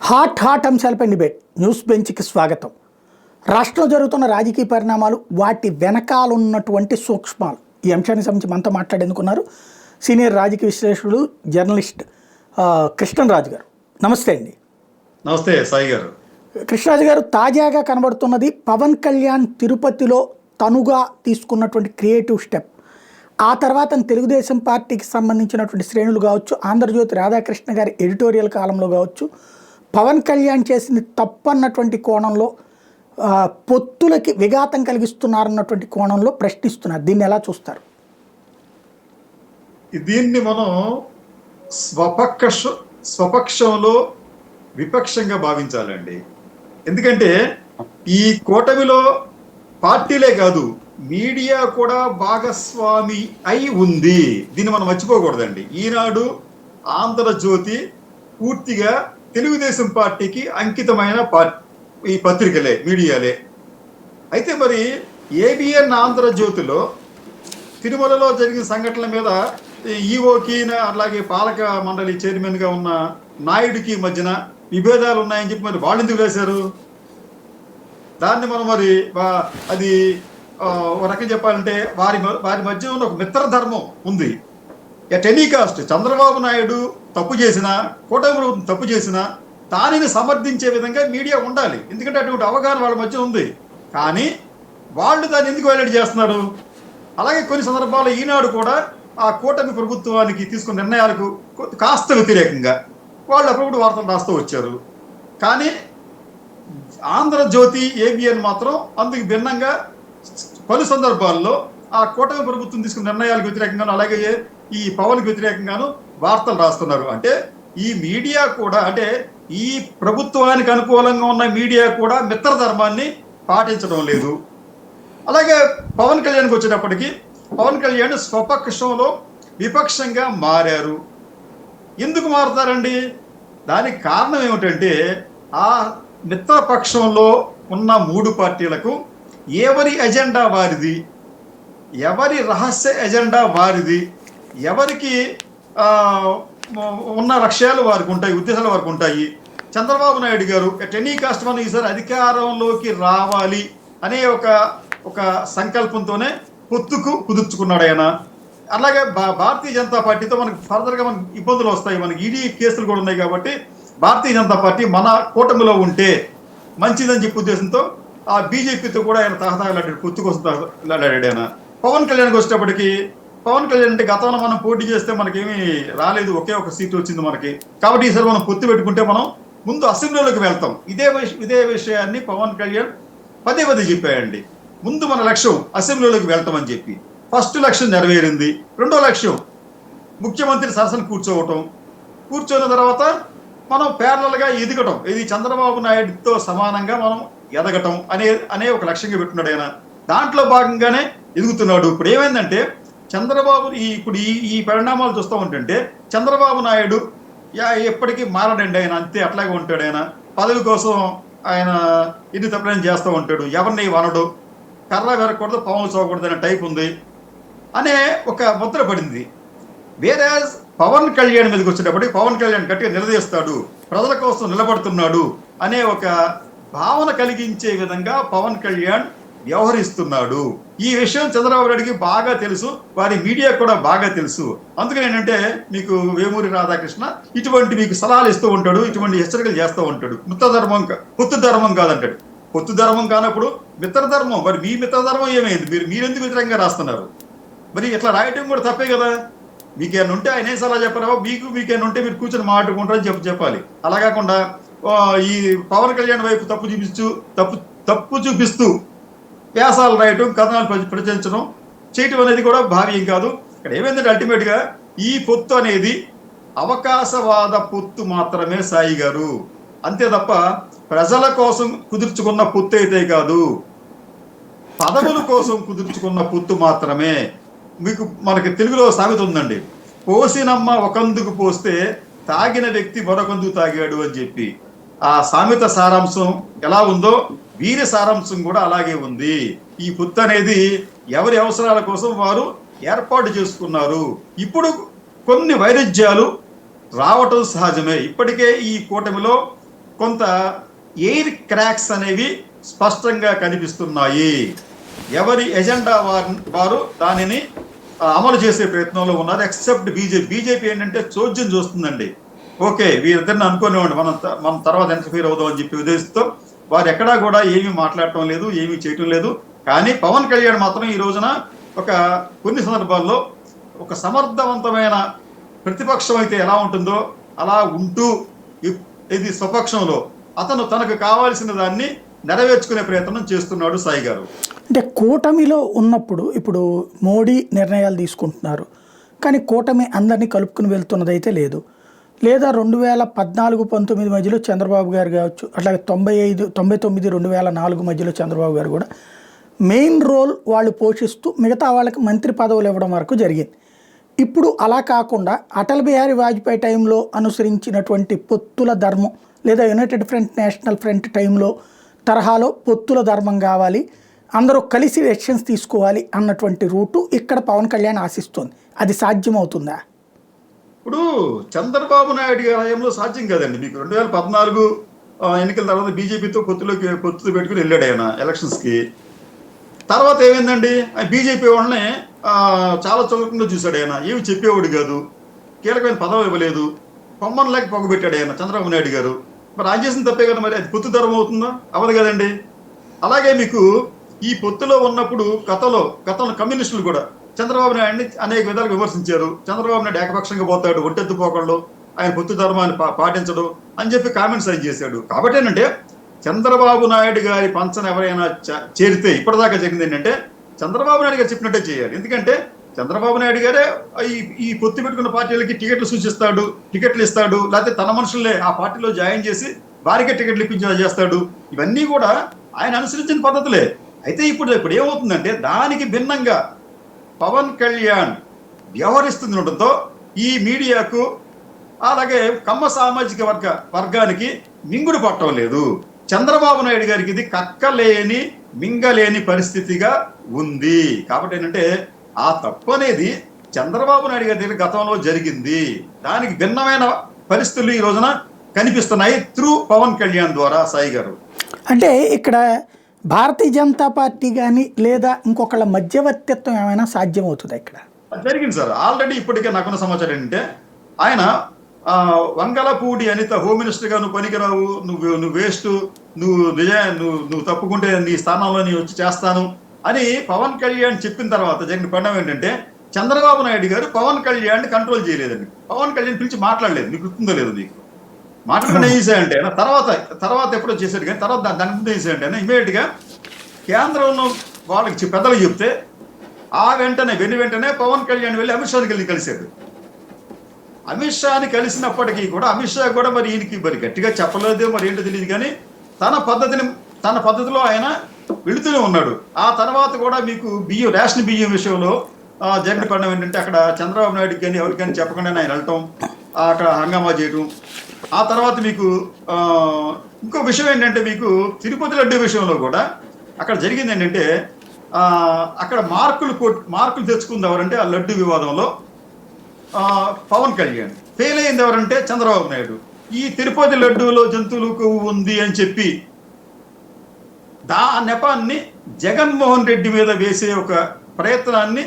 Hot అంశాలపై debate news బెంచ్కి స్వాగతం. రాష్ట్రంలో జరుగుతున్న రాజకీయ పరిణామాలు, వాటి వెనకాల ఉన్నటువంటి సూక్ష్మాలు, ఈ అంశానికి సంబంధించి మనతో మాట్లాడేందుకున్నారు సీనియర్ రాజకీయ విశ్లేషకుడు జర్నలిస్ట్ కృష్ణరాజు గారు. నమస్తే అండి. నమస్తే సాయి గారు. కృష్ణరాజు గారు, తాజాగా కనబడుతున్నది పవన్ కళ్యాణ్ తిరుపతిలో తనుగా తీసుకున్నటువంటి క్రియేటివ్ స్టెప్. ఆ తర్వాత తెలుగుదేశం పార్టీకి సంబంధించినటువంటి శ్రేణులు కావచ్చు, ఆంధ్రజ్యోతి రాధాకృష్ణ గారి ఎడిటోరియల్ కాలంలో కావచ్చు, పవన్ కళ్యాణ్ చేసింది తప్పన్నటువంటి కోణంలో, పొత్తులకి విఘాతం కలిగిస్తున్నారన్నటువంటి కోణంలో ప్రశ్నిస్తున్నారు. దీన్ని ఎలా చూస్తారు? దీన్ని మనం స్వపక్షంలో విపక్షంగా భావించాలండి. ఎందుకంటే ఈ కూటమిలో పార్టీలే కాదు, మీడియా కూడా భాగస్వామి అయి ఉంది. దీన్ని మనం మర్చిపోకూడదండి. ఈనాడు, ఆంధ్రజ్యోతి పూర్తిగా తెలుగుదేశం పార్టీకి అంకితమైన ఈ పత్రికలే, మీడియాలే. అయితే మరి ఏబిఎన్ ఆంధ్రజ్యోతిలో తిరుమలలో జరిగిన సంఘటనల మీద ఈఓకి అలాగే పాలక మండలి చైర్మన్గా ఉన్న నాయుడికి మధ్యన విభేదాలు ఉన్నాయని చెప్పి మరి వాళ్ళు ఎందుకు వేశారు? దాన్ని మనం మరి అది ఒక రకం చెప్పాలంటే వారి మధ్య ఉన్న ఒక మిత్రధర్మం ఉంది. At any cost Chandrababu Naidu తప్పు చేసినా, కూటమి ప్రభుత్వం తప్పు చేసినా దానిని సమర్థించే విధంగా మీడియా ఉండాలి. ఎందుకంటే అటువంటి అవగాహన వాళ్ళ మధ్య ఉంది. కానీ వాళ్ళు దాన్ని ఎందుకు హైలైట్ చేస్తున్నారు? అలాగే కొన్ని సందర్భాల్లో ఈనాడు కూడా ఆ కూటమి ప్రభుత్వానికి తీసుకున్న నిర్ణయాలకు కాస్త వ్యతిరేకంగా వాళ్ళు అప్పుడు వార్తలు రాస్తూ వచ్చారు. కానీ ఆంధ్రజ్యోతి, ఏబిఎన్ మాత్రం అందుకు భిన్నంగా పలు సందర్భాల్లో ఆ కూటమి ప్రభుత్వం తీసుకున్న నిర్ణయాలకు వ్యతిరేకంగాను, అలాగే ఈ పవన్కి వ్యతిరేకంగాను వార్తలు రాస్తున్నారు. అంటే ఈ మీడియా కూడా, అంటే ఈ ప్రభుత్వానికి అనుకూలంగా ఉన్న మీడియా కూడా మిత్రధర్మాన్ని పాటించడం లేదు. అలాగే పవన్ కళ్యాణ్కి వచ్చేటప్పటికి పవన్ కళ్యాణ్ స్వపక్షంలో విపక్షంగా మారారు. ఎందుకు మారుతారండి? దానికి కారణం ఏమిటంటే ఆ మిత్రపక్షంలో ఉన్న మూడు పార్టీలకు ఎవరి ఎజెండా వారిది, ఎవరి రహస్య ఎజెండా వారిది, ఎవరికి ఉన్న లక్ష్యాలు వారికి ఉంటాయి, ఉద్దేశాలు వారికి ఉంటాయి. చంద్రబాబు నాయుడు గారు ఎట్ ఎనీ కాస్ట్ మనం ఈసారి అధికారంలోకి రావాలి అనే ఒక సంకల్పంతోనే పొత్తుకు కుదుర్చుకున్నాడు ఆయన. అలాగే భారతీయ జనతా పార్టీతో మనకి ఫర్దర్గా మనకి ఇబ్బందులు వస్తాయి, మనకి ఈడీ కేసులు కూడా ఉన్నాయి. కాబట్టి భారతీయ జనతా పార్టీ మన కూటమిలో ఉంటే మంచిదని చెప్పే ఉద్దేశంతో ఆ బీజేపీతో కూడా ఆయన తహతహలాడాడు, పొత్తు కోసం తహతహలాడాడు ఆయన. పవన్ కళ్యాణ్కి వచ్చేటప్పటికి, పవన్ కళ్యాణ్ అంటే గతంలో మనం పోటీ చేస్తే మనకేమీ రాలేదు, ఒకే ఒక సీటు వచ్చింది మనకి. కాబట్టి ఈసారి మనం పొత్తు పెట్టుకుంటే మనం ముందు అసెంబ్లీలోకి వెళ్తాం. ఇదే విషయాన్ని పవన్ కళ్యాణ్ పదే చెప్పాయండి. ముందు మన లక్ష్యం అసెంబ్లీలోకి వెళ్తాం అని చెప్పి. ఫస్ట్ లక్ష్యం నెరవేరింది. రెండో లక్ష్యం ముఖ్యమంత్రి సరసన కూర్చొని తర్వాత మనం ప్యారలల్గా ఎదగటం, ఇది చంద్రబాబు నాయుడుతో సమానంగా మనం ఎదగటం అనే ఒక లక్ష్యంగా పెట్టున్నాడు ఆయన. దాంట్లో భాగంగానే ఎదుగుతున్నాడు. ఇప్పుడు ఏమైందంటే చంద్రబాబు ఇప్పుడు ఈ పరిణామాలు చూస్తూ ఉంటుంటే చంద్రబాబు నాయుడు ఎప్పటికీ మారడండి. ఆయన అంతే అట్లాగే ఉంటాడు. ఆయన పదవి కోసం ఆయన ఎన్ని తప్పులైనా చేస్తూ ఉంటాడు, ఎవరిని వనడు, కర్ర వెరకూడదు, పవన్ చోకూడదు అనే టైప్ ఉంది అనే ఒక ముద్ర పడింది. వేరే పవన్ కళ్యాణ్ మీదకి వచ్చేటప్పటికి పవన్ కళ్యాణ్ గట్టిగా నిలదీస్తాడు, ప్రజల కోసం నిలబడుతున్నాడు అనే ఒక భావన కలిగించే విధంగా పవన్ కళ్యాణ్ వ్యవహరిస్తున్నాడు. ఈ విషయం చంద్రబాబు నాయుడికి బాగా తెలుసు, వారి మీడియా కూడా బాగా తెలుసు. అందుకని ఏంటంటే మీకు వేమూరి రాధాకృష్ణ ఇటువంటి మీకు సలహాలు ఇస్తూ ఉంటాడు, ఇటువంటి హెచ్చరికలు చేస్తూ ఉంటాడు. పొత్తు ధర్మం కాదంటాడు. పొత్తు ధర్మం కానప్పుడు మిత్రధర్మం. మరి మీ మిత్రధర్మం ఏమైంది? మీరెందుకు వ్యతిరేకంగా రాస్తున్నారు? మరి ఇట్లా రాయటం కూడా తప్పే కదా. మీకేమైనా ఉంటే ఆయన ఏం సలహా చెప్పారో, మీకేమైనా ఉంటే మీరు కూర్చొని మాట్లాడుకుంటారని చెప్పాలి. అలా కాకుండా ఈ పవన్ కళ్యాణ్ వైపు తప్పు చూపిస్తూ వ్యాసాలు రాయటం, కథనాలు ప్రచురించడం చేయటం అనేది కూడా భావ్యం కాదు. ఇక్కడ ఏమైందంటే అల్టిమేట్గా ఈ పొత్తు అనేది అవకాశవాద పొత్తు మాత్రమే సాయి గారు, అంతే తప్ప ప్రజల కోసం కుదుర్చుకున్న పొత్తు అయితే కాదు, పదవుల కోసం కుదుర్చుకున్న పొత్తు మాత్రమే. మనకి తెలుగులో సామెత ఉందండి, పోసినమ్మ ఒకందుకు పోస్తే తాగిన వ్యక్తి మరొకందుకు తాగాడు అని చెప్పి. ఆ సామెత సారాంశం ఎలా ఉందో వీరి సారాంశం కూడా అలాగే ఉంది. ఈ పొత్తు అనేది ఎవరి అవసరాల కోసం వారు ఏర్పాటు చేసుకున్నారు. ఇప్పుడు కొన్ని వైరుధ్యాలు రావటం సహజమే. ఇప్పటికే ఈ కూటమిలో కొంత ఎయిర్ క్రాక్స్ అనేవి స్పష్టంగా కనిపిస్తున్నాయి. ఎవరి ఎజెండా వారు దానిని అమలు చేసే ప్రయత్నంలో ఉన్నారు. ఎక్సెప్ట్ బీజేపీ ఏంటంటే చోద్యం చూస్తుందండి. ఓకే, వీరిద్దరిని అనుకునేవాడి మనం తర్వాత ఇంటర్ఫీర్ అవుదాం అని చెప్పి ఉద్దేశంతో వారు ఎక్కడా కూడా ఏమీ మాట్లాడటం లేదు, ఏమీ చేయటం లేదు. కానీ పవన్ కళ్యాణ్ మాత్రం ఈ రోజున కొన్ని సందర్భాల్లో ఒక సమర్థవంతమైన ప్రతిపక్షం అయితే ఎలా ఉంటుందో అలా ఉంటూ ఇది స్వపక్షంలో అతను తనకు కావాల్సిన దాన్ని నెరవేర్చుకునే ప్రయత్నం చేస్తున్నాడు సాయి గారు. అంటే కూటమిలో ఉన్నప్పుడు ఇప్పుడు మోడీ నిర్ణయాలు తీసుకుంటున్నారు, కానీ కూటమి అందరినీ కలుపుకుని వెళ్తున్నదైతే లేదు. లేదా 2014-19 మధ్యలో చంద్రబాబు గారు కావచ్చు, అట్లాగే 99-2004 మధ్యలో చంద్రబాబు గారు కూడా మెయిన్ రోల్ వాళ్ళు పోషిస్తూ మిగతా వాళ్ళకి మంత్రి పదవులు ఇవ్వడం వరకు జరిగింది. ఇప్పుడు అలా కాకుండా అటల్ బిహారీ వాజ్పేయి టైంలో అనుసరించినటువంటి పొత్తుల ధర్మం, లేదా యునైటెడ్ ఫ్రంట్, నేషనల్ ఫ్రంట్ టైంలో తరహాలో పొత్తుల ధర్మం కావాలి, అందరూ కలిసి డెసిషన్స్ తీసుకోవాలి అన్నటువంటి రూటు ఇక్కడ పవన్ కళ్యాణ్ ఆశిస్తోంది. అది సాధ్యమవుతుందా? ఇప్పుడు చంద్రబాబు నాయుడు గారి హయాంలో సాధ్యం కాదండి. మీకు 2014 ఎన్నికల తర్వాత బీజేపీతో పొత్తు పెట్టుకుని వెళ్ళాడు ఆయన ఎలక్షన్స్కి. తర్వాత ఏమైందండి, బీజేపీ వాళ్ళని చాలా చులకంగా చూశాడు ఆయన. ఏమి చెప్పేవాడు కాదు, కీలకమైన పదవి ఇవ్వలేదు, పొమ్మన్ లేక పొగబెట్టాడు ఆయన చంద్రబాబు నాయుడు గారు. మరి ఆయన చేసిన తప్పే కదా, మరి అది పొత్తు ధర్మం అవుతుందా? అవదు కదండి. అలాగే మీకు ఈ పొత్తులో ఉన్నప్పుడు గతంలో కమ్యూనిస్టులు కూడా చంద్రబాబు నాయుడిని అనేక విధాలు విమర్శించారు. చంద్రబాబు నాయుడు ఏకపక్షంగా పోతాడు, ఒంటెత్తుపోకళ్ళు, ఆయన పొత్తు ధర్మాన్ని పాటించడు అని చెప్పి కామెంట్స్ ఆయన చేశాడు. కాబట్టి ఏంటంటే చంద్రబాబు నాయుడు గారి పంచన ఎవరైనా చేరితే ఇప్పటిదాకా జరిగింది ఏంటంటే చంద్రబాబు నాయుడు గారు చెప్పినట్టే చేయాలి. ఎందుకంటే చంద్రబాబు నాయుడు గారే ఈ పొత్తు పెట్టుకున్న పార్టీలకి టికెట్లు సూచిస్తాడు, టికెట్లు ఇస్తాడు, లేకపోతే తన మనుషులే ఆ పార్టీలో జాయిన్ చేసి వారికే టికెట్లు ఇప్పించేలా చేస్తాడు. ఇవన్నీ కూడా ఆయన అనుసరించిన పద్ధతులే. అయితే ఇప్పుడు ఏమవుతుందంటే దానికి భిన్నంగా పవన్ కళ్యాణ్ వ్యవహరిస్తుండటంతో ఈ మీడియాకు అలాగే కమ్మ సామాజిక వర్గానికి మింగుడు పట్టడం లేదు. చంద్రబాబు నాయుడు గారికి ఇది కక్కలేని మింగలేని పరిస్థితిగా ఉంది. కాబట్టి ఏంటంటే ఆ తప్పు అనేది చంద్రబాబు నాయుడు గారి దగ్గర గతంలో జరిగింది. దానికి భిన్నమైన పరిస్థితులు ఈ రోజున కనిపిస్తున్నాయి త్రూ పవన్ కళ్యాణ్ ద్వారా. సాయి గారు, అంటే ఇక్కడ భారతీయ జనతా పార్టీ కానీ లేదా ఇంకొకళ్ళ మధ్యవర్తిత్వం ఏమైనా సాధ్యమవుతుంది? ఇక్కడ జరిగింది సార్ ఆల్రెడీ. ఇప్పటికే నాకున్న సమాచారం ఏంటంటే ఆయన వంగలపూడి అనిత హోమ్ మినిస్టర్ గా నువ్వు పనికిరావు, నువ్వు వేస్ట్, నువ్వు తప్పుకుంటే నీ స్థానంలో నీ వచ్చి చేస్తాను అని పవన్ కళ్యాణ్ చెప్పిన తర్వాత జరిగిన పరిణామం ఏంటంటే చంద్రబాబు నాయుడు గారు పవన్ కళ్యాణ్ కంట్రోల్ చేయలేదండి. పవన్ కళ్యాణ్ పిలిచి మాట్లాడలేదు. మీకు గుర్తుందో లేదు? నీకు మాట్లాడకుండా ఏం చేశాడంటే తర్వాత ఎప్పుడో చేశాడు, కానీ తర్వాత దాని ముందు ఏం చేశాడంటే ఇమీడియట్ గా కేంద్రంలో వాళ్ళకి పెద్దలు చెప్తే ఆ వెంటనే పవన్ కళ్యాణ్ వెళ్ళి అమిత్ షాని కలిశాడు. అమిత్ షాని కలిసినప్పటికీ కూడా అమిత్ షా కూడా మరి ఈయనకి మరి గట్టిగా చెప్పలేదు, మరి ఏంటో తెలియదు, కానీ తన పద్ధతిలో ఆయన వెళుతూనే ఉన్నాడు. ఆ తర్వాత కూడా మీకు రేషన్ బియ్యం విషయంలో జరిగిన పరిణామం ఏంటంటే అక్కడ చంద్రబాబు నాయుడుకి కానీ ఎవరికి కానీ చెప్పకుండా ఆయన వెళ్ళటం, అక్కడ హంగామా చేయటం. ఆ తర్వాత మీకు ఇంకో విషయం ఏంటంటే మీకు తిరుపతి లడ్డు విషయంలో కూడా అక్కడ జరిగింది ఏంటంటే అక్కడ మార్కులు తెచ్చుకుంది ఎవరంటే ఆ లడ్డు వివాదంలో పవన్ కళ్యాణ్. ఫెయిల్ అయింది ఎవరంటే చంద్రబాబు నాయుడు. ఈ తిరుపతి లడ్డూలో జంతువులు కొవ్వు ఉంది అని చెప్పి నెపాన్ని జగన్మోహన్ రెడ్డి మీద వేసే ఒక ప్రయత్నాన్ని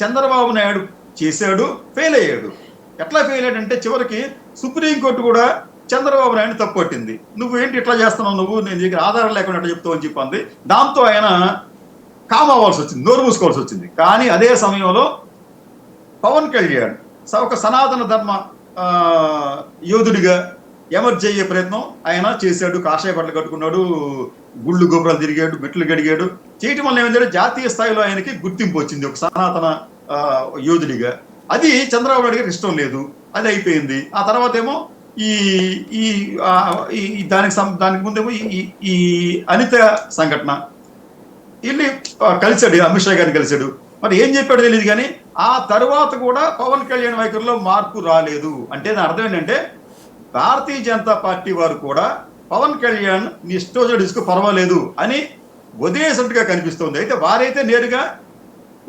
చంద్రబాబు నాయుడు చేశాడు, ఫెయిల్ అయ్యాడు. ఎట్లా ఫెయిల్ అయ్యాడంటే చివరికి సుప్రీంకోర్టు కూడా చంద్రబాబు నాయుడు తప్పట్టింది. నువ్వు ఏంటి ఇట్లా చేస్తున్నావు, నువ్వు నేను దగ్గర ఆధారం లేకుండా ఎట్లా చెప్తావు అని చెప్పింది. దాంతో ఆయన కామ్ అవ్వాల్సి వచ్చింది, నోరు మూసుకోవాల్సి వచ్చింది. కానీ అదే సమయంలో పవన్ కళ్యాణ్ ఒక సనాతన ధర్మ యోధుడిగా ఎమర్జ్ అయ్యే ప్రయత్నం ఆయన చేశాడు. కాషాయ బట్టలు కట్టుకున్నాడు, గుళ్ళు గోపురాలు తిరిగాడు, మెట్లు గడిగాడు. చేయటం వల్ల ఏమైందంటే జాతీయ స్థాయిలో ఆయనకి గుర్తింపు వచ్చింది ఒక సనాతన యోధుడిగా. అది చంద్రబాబు నాయుడు గారికి ఇష్టం లేదు, అది అయిపోయింది. ఆ తర్వాత ఏమో దానికి ముందేమో ఈ అనిత సంఘటన వెళ్ళి కలిశాడు, అమిత్ షా గారిని కలిశాడు. మరి ఏం చెప్పాడో తెలియదు, కానీ ఆ తర్వాత కూడా పవన్ కళ్యాణ్ వైఖరిలో మార్పు రాలేదు. అంటే దాని అర్థం ఏంటంటే భారతీయ జనతా పార్టీ వారు కూడా పవన్ కళ్యాణ్ నీ ఇష్టం ఇసుకు పర్వాలేదు అని వదిలేసినట్టుగా కనిపిస్తుంది. అయితే వారైతే నేరుగా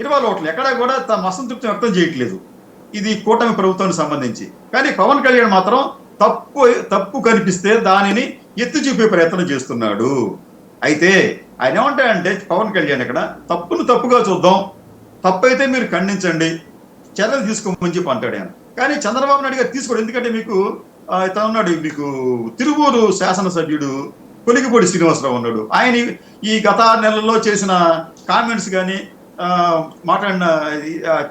ఇరవై ఓట్లు ఎక్కడా కూడా తమ అసంతృప్తి వ్యక్తం చేయట్లేదు ఇది కూటమి ప్రభుత్వానికి సంబంధించి. కానీ పవన్ కళ్యాణ్ మాత్రం తప్పు కనిపిస్తే దానిని ఎత్తి చూపే ప్రయత్నం చేస్తున్నాడు. అయితే ఆయన ఏమంటాడంటే పవన్ కళ్యాణ్ ఇక్కడ తప్పును తప్పుగా చూద్దాం, తప్పు అయితే మీరు ఖండించండి, చర్యలు తీసుకోమని చెప్పి అంటాడు ఆయన. కానీ చంద్రబాబు నాయుడు గారు తీసుకోడు. ఎందుకంటే మీకు ఇతను ఉన్నాడు, మీకు తిరువూరు శాసనసభ్యుడు కొలిగిపూడి శ్రీనివాసరావు ఉన్నాడు. ఆయన ఈ గత 6 నెలల్లో చేసిన కామెంట్స్ కానీ మాట్లాడిన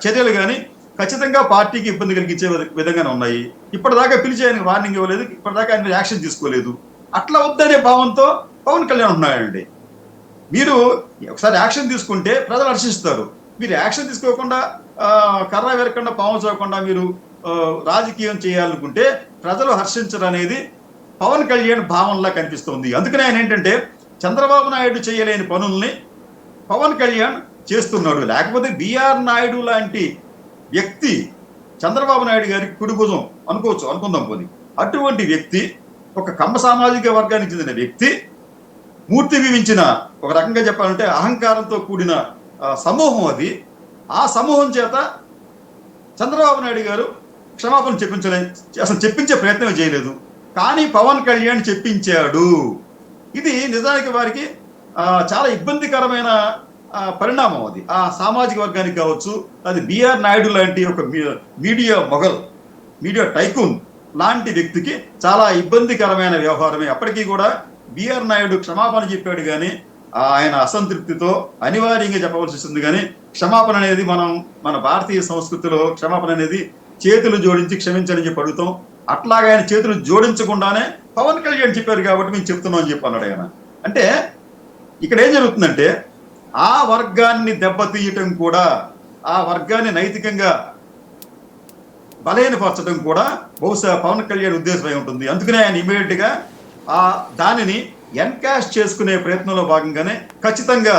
చర్యలు కానీ ఖచ్చితంగా పార్టీకి ఇబ్బంది కలిగించే విధంగానే ఉన్నాయి. ఇప్పటిదాకా పిలిచి ఆయనకు వార్నింగ్ ఇవ్వలేదు, ఇప్పటిదాకా ఆయన మీద యాక్షన్ తీసుకోలేదు. అట్లా వద్దనే భావంతో పవన్ కళ్యాణ్ ఉన్నాడండి. మీరు ఒకసారి యాక్షన్ తీసుకుంటే ప్రజలు హర్షిస్తారు. మీరు యాక్షన్ తీసుకోకుండా కర్ర వెరకుండా పాము చూడకుండా మీరు రాజకీయం చేయాలనుకుంటే ప్రజలు హర్షించరు అనేది పవన్ కళ్యాణ్ భావనలా కనిపిస్తోంది. అందుకనే ఆయన ఏంటంటే చంద్రబాబు నాయుడు చేయలేని పనుల్ని పవన్ కళ్యాణ్ చేస్తున్నాడు. లేకపోతే బిఆర్ నాయుడు లాంటి వ్యక్తి చంద్రబాబు నాయుడు గారికి కుడి భుజం అనుకుందాం పోనీ. అటువంటి వ్యక్తి, ఒక కమ్మ సామాజిక వర్గానికి చెందిన వ్యక్తి, మూర్తి వివించిన, ఒక రకంగా చెప్పాలంటే అహంకారంతో కూడిన సమూహం అది. ఆ సమూహం చేత చంద్రబాబు నాయుడు గారు క్షమాపణ అసలు చెప్పించే ప్రయత్నం చేయలేదు. కానీ పవన్ కళ్యాణ్ చెప్పించాడు. ఇది నిజానికి వారికి చాలా ఇబ్బందికరమైన పరిణామం. అది ఆ సామాజిక వర్గానికి కావచ్చు, అది బిఆర్ నాయుడు లాంటి ఒక మీడియా మొగల్, మీడియా టైకూన్ లాంటి వ్యక్తికి చాలా ఇబ్బందికరమైన వ్యవహారమే. అప్పటికీ కూడా బిఆర్ నాయుడు క్షమాపణ చెప్పాడు, కానీ ఆయన అసంతృప్తితో అనివార్యంగా చెప్పవలసి వస్తుంది. కానీ క్షమాపణ అనేది మన భారతీయ సంస్కృతిలో క్షమాపణ అనేది చేతులు జోడించి క్షమించని చెప్పి అడుగుతాం. అట్లాగా ఆయన చేతులు జోడించకుండానే పవన్ కళ్యాణ్ చెప్పారు కాబట్టి మేము చెప్తున్నాం అని చెప్పి అన్నాడు ఆయన. అంటే ఇక్కడ ఏం జరుగుతుందంటే ఆ వర్గాన్ని దెబ్బతీయటం కూడా, ఆ వర్గాన్ని నైతికంగా బలహీనపరచడం కూడా బహుశా పవన్ కళ్యాణ్ ఉద్దేశమై ఉంటుంది. అందుకనే ఆయన ఇమీడియట్ గా దానిని ఎన్కాష్ చేసుకునే ప్రయత్నంలో భాగంగానే ఖచ్చితంగా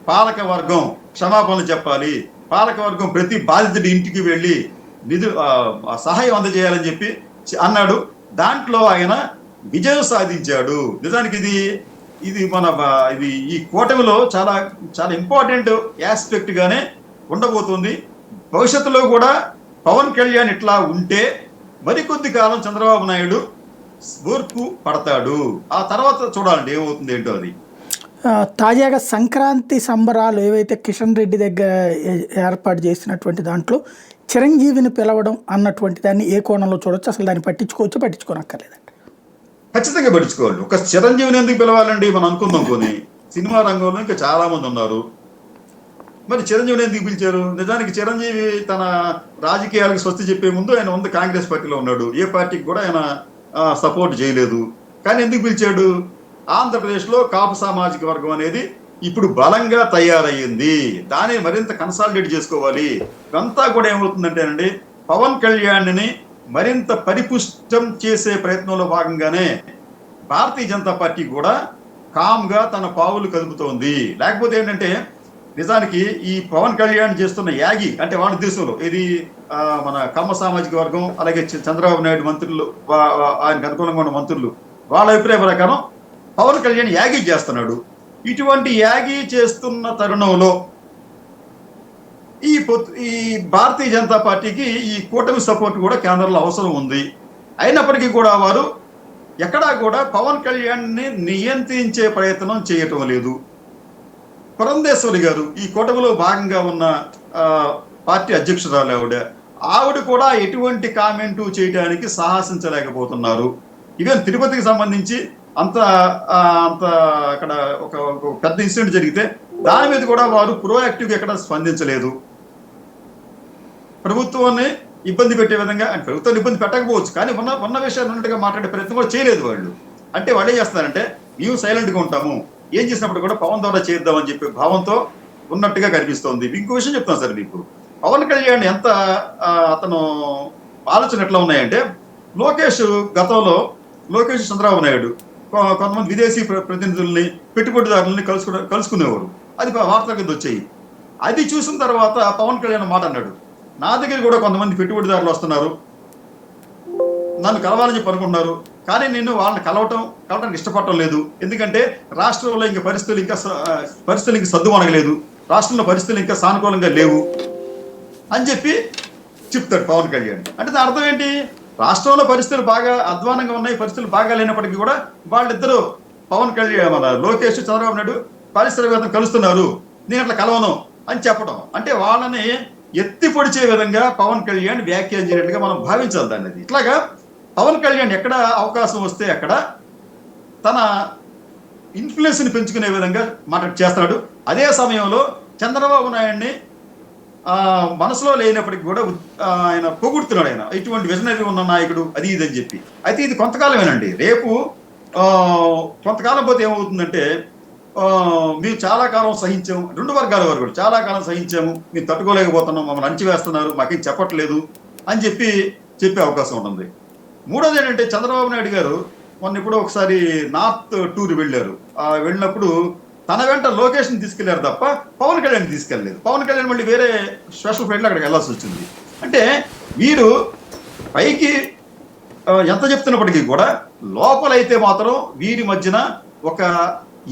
పాలక వర్గం క్షమాపణలు చెప్పాలి, పాలక వర్గం ప్రతి బాధితుడి ఇంటికి వెళ్ళి సహాయం అందజేయాలని చెప్పి అన్నాడు. దాంట్లో ఆయన విజయం సాధించాడు. నిజానికి ఇది ఈ కూటమిలో చాలా చాలా ఇంపార్టెంట్ ఆస్పెక్ట్ గానే ఉండబోతుంది. భవిష్యత్తులో కూడా పవన్ కళ్యాణ్ ఇట్లా ఉంటే మరికొద్ది కాలం చంద్రబాబు నాయుడు ఓర్పు పడతాడు. ఆ తర్వాత చూడాలండి ఏమవుతుంది ఏంటో. అది తాజాగా సంక్రాంతి సంబరాలు ఏవైతే కిషన్ రెడ్డి దగ్గర ఏర్పాటు చేసినటువంటి దాంట్లో చిరంజీవిని పిలవడం అన్నటువంటి దాన్ని ఏ కోణంలో చూడొచ్చు? అసలు దాన్ని పట్టించుకోనక్కర్లేదండి? ఖచ్చితంగా పట్టించుకోవాలి. ఒక చిరంజీవిని ఎందుకు పిలవాలండి మనం అనుకుందాం. పోనీ సినిమా రంగంలో ఇంకా చాలా మంది ఉన్నారు, మరి చిరంజీవిని ఎందుకు పిలిచారు? నిజానికి చిరంజీవి తన రాజకీయాలకు స్వస్తి చెప్పే ముందు ఆయన కాంగ్రెస్ పార్టీలో ఉన్నాడు. ఏ పార్టీకి కూడా ఆయన సపోర్ట్ చేయలేదు. కానీ ఎందుకు పిలిచాడు? ఆంధ్రప్రదేశ్లో కాపు సామాజిక వర్గం అనేది ఇప్పుడు బలంగా తయారయ్యింది, దాన్ని మరింత కన్సాలిడేట్ చేసుకోవాలి. ఇదంతా కూడా ఏమవుతుందంటేనండి పవన్ కళ్యాణ్ని మరింత పరిపుష్టం చేసే ప్రయత్నంలో భాగంగానే భారతీయ జనతా పార్టీ కూడా కామ్గా తన పావులు కదుపుతోంది. లేకపోతే ఏంటంటే నిజానికి ఈ పవన్ కళ్యాణ్ చేస్తున్న యాగి అంటే వాళ్ళ దేశంలో ఇది మన కమ్మ సామాజిక వర్గం, అలాగే చంద్రబాబు నాయుడు మంత్రులు, ఆయనకు అనుకూలంగా ఉన్న మంత్రులు, వాళ్ళ అభిప్రాయం ప్రకారం పవన్ కళ్యాణ్ యాగి చేస్తున్నాడు. ఇటువంటి యాగి చేస్తున్న తరుణంలో ఈ భారతీయ జనతా పార్టీకి ఈ కూటమి సపోర్ట్ కూడా కేంద్రంలో అవసరం ఉంది. అయినప్పటికీ కూడా వారు ఎక్కడా కూడా పవన్ కళ్యాణ్ని నియంత్రించే ప్రయత్నం చేయటం లేదు. పురంధేశ్వరి గారు ఈ కూటమిలో భాగంగా ఉన్న పార్టీ అధ్యక్షురాలు ఆవిడ కూడా ఎటువంటి కామెంటు చేయడానికి సాహసించలేకపోతున్నారు. ఈవెన్ తిరుపతికి సంబంధించి అంత అక్కడ ఒక పెద్ద ఇన్సిడెంట్ జరిగితే దాని మీద కూడా వారు ప్రోయాక్టివ్గా ఎక్కడ స్పందించలేదు. ప్రభుత్వాన్ని ఇబ్బంది పెట్టే విధంగా, ప్రభుత్వాన్ని ఇబ్బంది పెట్టకపోవచ్చు కానీ ఉన్న విషయాలు ఉన్నట్టుగా మాట్లాడే ప్రయత్నం కూడా చేయలేదు వాళ్ళు. అంటే వాళ్ళు ఏం చేస్తారంటే మేము సైలెంట్గా ఉంటాము, ఏం చేసినప్పుడు కూడా పవన్ ద్వారా చేద్దామని చెప్పే భావంతో ఉన్నట్టుగా కనిపిస్తోంది. ఇంకో విషయం చెప్తాను సార్ మీకు, పవన్ కళ్యాణ్ ఎంత అతను ఆలోచన ఎట్లా ఉన్నాయంటే గతంలో లోకేష్ చంద్రబాబు నాయుడు కొంతమంది విదేశీ ప్రతినిధుల్ని పెట్టుబడిదారులని కలుసుకునేవారు, అది వార్తల కింద వచ్చాయి. అది చూసిన తర్వాత పవన్ కళ్యాణ్ మాట అన్నాడు, నా దగ్గర కూడా కొంతమంది పెట్టుబడిదారులు వస్తున్నారు, నన్ను కలవాలని చెప్పి అనుకుంటున్నారు, కానీ నేను వాళ్ళని కలవటానికి ఇష్టపడటం లేదు. ఎందుకంటే రాష్ట్రంలో ఇంకా పరిస్థితులు ఇంకా సర్దుమణగలేదు, రాష్ట్రంలో పరిస్థితులు ఇంకా సానుకూలంగా లేవు అని చెప్పి చెప్తాడు పవన్ కళ్యాణ్. అంటే దాని అర్థం ఏంటి? రాష్ట్రంలో పరిస్థితులు బాగా అధ్వానంగా ఉన్నాయి, పరిస్థితులు బాగా లేనప్పటికీ కూడా వాళ్ళిద్దరూ పవన్ కళ్యాణ్ మన లోకేష్ చంద్రబాబు నాయుడు పారిశ్రామికవేత్తలు కలుస్తున్నారు, నేను అట్లా కలవను అని చెప్పడం అంటే వాళ్ళని ఎత్తి పొడిచే విధంగా పవన్ కళ్యాణ్ వ్యాఖ్యానం చేయనట్టుగా మనం భావించాలి దాన్ని. ఇట్లాగా పవన్ కళ్యాణ్ ఎక్కడ అవకాశం వస్తే అక్కడ తన ఇన్ఫ్లుయెన్స్ ని పెంచుకునే విధంగా చేస్తున్నాడు. అదే సమయంలో చంద్రబాబు నాయుడిని మనసులో లేనప్పటికీ కూడా ఆయన పొగుడుతున్నాడు. ఆయన ఇటువంటి విజనరీ ఉన్న నాయకుడు అది ఇది అని చెప్పి. అయితే ఇది కొంతకాలమేనండి. రేపు కొంతకాలం పోతే ఏమవుతుందంటే మేము చాలా కాలం సహించాము, రెండు వర్గాల వారు కూడా చాలా కాలం సహించాము, మేము తట్టుకోలేకపోతున్నాం, మమ్మల్ని అణచివేస్తున్నారు, మాకేం చెప్పట్లేదు అని చెప్పే అవకాశం ఉంటుంది. మూడోది ఏంటంటే చంద్రబాబు నాయుడు గారు మొన్న ఇప్పుడు ఒకసారి నార్త్ టూర్ వెళ్ళారు. వెళ్ళినప్పుడు తన వెంట లొకేషన్ తీసుకెళ్లారు తప్ప పవన్ కళ్యాణ్ తీసుకెళ్ళలేదు. పవన్ కళ్యాణ్ మళ్ళీ వేరే స్పెషల్ ఫ్లైట్లో అక్కడికి వెళ్ళాల్సి వచ్చింది. అంటే వీరు పైకి ఎంత చెప్తున్నప్పటికీ కూడా లోపలైతే మాత్రం వీరి మధ్యన ఒక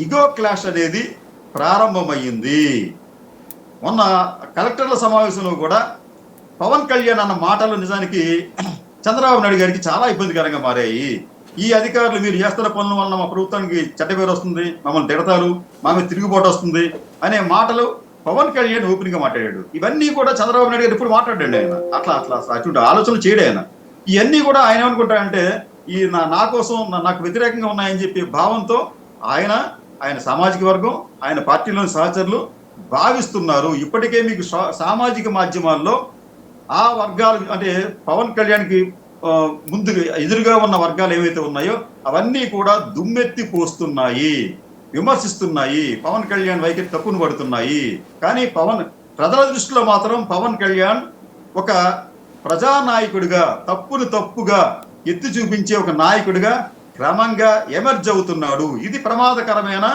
ఇగో క్లాష్ అనేది ప్రారంభమయ్యింది. మొన్న కలెక్టర్ల సమావేశంలో కూడా పవన్ కళ్యాణ్ అన్న మాటలు నిజానికి చంద్రబాబు నాయుడు గారికి చాలా ఇబ్బందికరంగా మారాయి. ఈ అధికారులు మీరు చేస్తున్న పనుల వలన మా ప్రభుత్వానికి చెడ్డ పేరు వస్తుంది, మమ్మల్ని తిడతారు, మా మీద తిరుగుబాటు వస్తుంది అనే మాటలు పవన్ కళ్యాణ్ ఓపెన్ గా మాట్లాడాడు. ఇవన్నీ కూడా చంద్రబాబు నాయుడు గారు ఇప్పుడు మాట్లాడండి. ఆయన అట్లా అటువంటి ఆలోచనలు చేయడు ఆయన. ఇవన్నీ కూడా ఆయన ఏమనుకుంటాడంటే ఈ నా కోసం నాకు వ్యతిరేకంగా ఉన్నాయని చెప్పే భావంతో ఆయన సామాజిక వర్గం, ఆయన పార్టీలోని సహచరులు భావిస్తున్నారు. ఇప్పటికే మీకు సామాజిక మాధ్యమాల్లో ఆ వర్గాలు అంటే పవన్ కళ్యాణ్కి ముందుగా ఎదురుగా ఉన్న వర్గాలు ఏవైతే ఉన్నాయో అవన్నీ కూడా దుమ్మెత్తి పోస్తున్నాయి, విమర్శిస్తున్నాయి, పవన్ కళ్యాణ్ వైఖరి తప్పును పడుతున్నాయి. కానీ ప్రజల దృష్టిలో మాత్రం పవన్ కళ్యాణ్ ఒక ప్రజానాయకుడిగా తప్పుగా ఎత్తి చూపించే ఒక నాయకుడిగా క్రమంగా ఎమర్జ్ అవుతున్నాడు. ఇది ప్రమాదకరమైన